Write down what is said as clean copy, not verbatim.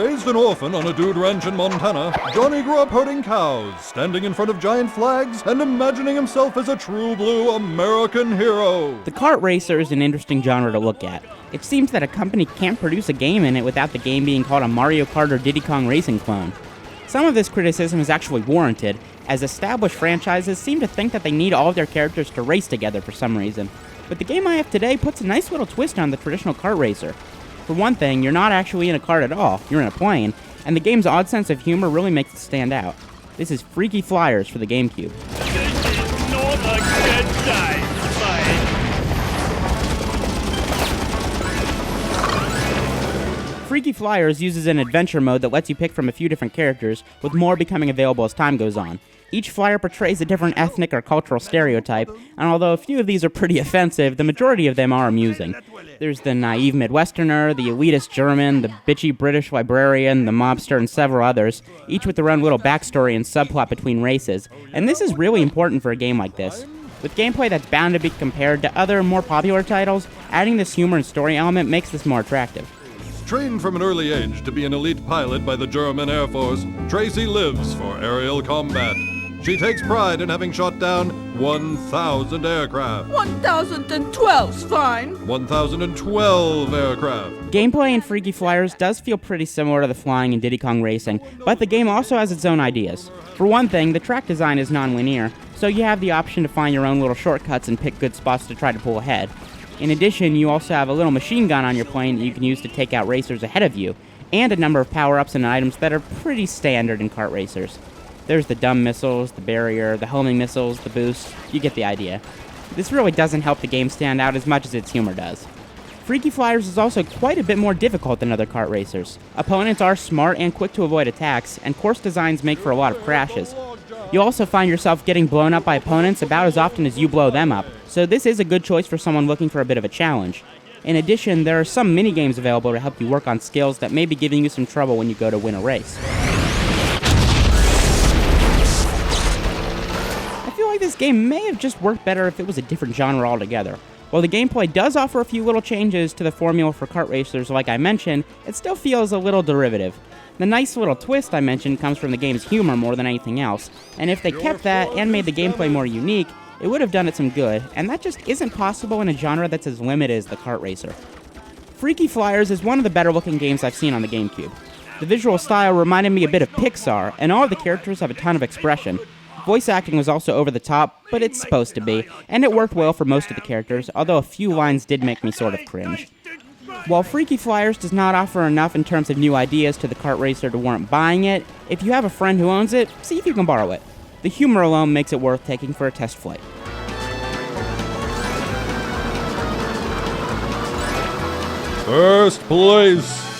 Raised an orphan on a dude ranch in Montana, Johnny grew up herding cows, standing in front of giant flags, and imagining himself as a true blue American hero. The kart racer is an interesting genre to look at. It seems that a company can't produce a game in it without the game being called a Mario Kart or Diddy Kong Racing clone. Some of this criticism is actually warranted, as established franchises seem to think that they need all of their characters to race together for some reason. But the game I have today puts a nice little twist on the traditional kart racer. For one thing, you're not actually in a kart at all, you're in a plane, and the game's odd sense of humor really makes it stand out. This is Freaky Flyers for the GameCube. This is not a good day, mate. Freaky Flyers uses an adventure mode that lets you pick from a few different characters, with more becoming available as time goes on. Each flyer portrays a different ethnic or cultural stereotype, and although a few of these are pretty offensive, the majority of them are amusing. There's the naive Midwesterner, the elitist German, the bitchy British librarian, the mobster, and several others, each with their own little backstory and subplot between races, and this is really important for a game like this. With gameplay that's bound to be compared to other, more popular titles, adding this humor and story element makes this more attractive. Trained from an early age to be an elite pilot by the German Air Force, Tracy lives for aerial combat. She takes pride in having shot down 1,000 aircraft. 1,012's fine. 1,012 aircraft. Gameplay in Freaky Flyers does feel pretty similar to the flying in Diddy Kong Racing, but the game also has its own ideas. For one thing, the track design is non-linear, so you have the option to find your own little shortcuts and pick good spots to try to pull ahead. In addition, you also have a little machine gun on your plane that you can use to take out racers ahead of you, and a number of power-ups and items that are pretty standard in kart racers. There's the dumb missiles, the barrier, the homing missiles, the boost. You get the idea. This really doesn't help the game stand out as much as its humor does. Freaky Flyers is also quite a bit more difficult than other kart racers. Opponents are smart and quick to avoid attacks, and course designs make for a lot of crashes. You also find yourself getting blown up by opponents about as often as you blow them up, so this is a good choice for someone looking for a bit of a challenge. In addition, there are some mini-games available to help you work on skills that may be giving you some trouble when you go to win a race. This game may have just worked better if it was a different genre altogether. While the gameplay does offer a few little changes to the formula for kart racers like I mentioned, it still feels a little derivative. The nice little twist I mentioned comes from the game's humor more than anything else, and if they kept that and made the gameplay more unique, it would have done it some good, and that just isn't possible in a genre that's as limited as the kart racer. Freaky Flyers is one of the better looking games I've seen on the GameCube. The visual style reminded me a bit of Pixar, and all of the characters have a ton of expression. Voice acting was also over the top, but it's supposed to be, and it worked well for most of the characters, although a few lines did make me sort of cringe. While Freaky Flyers does not offer enough in terms of new ideas to the kart racer to warrant buying it, if you have a friend who owns it, see if you can borrow it. The humor alone makes it worth taking for a test flight. First place.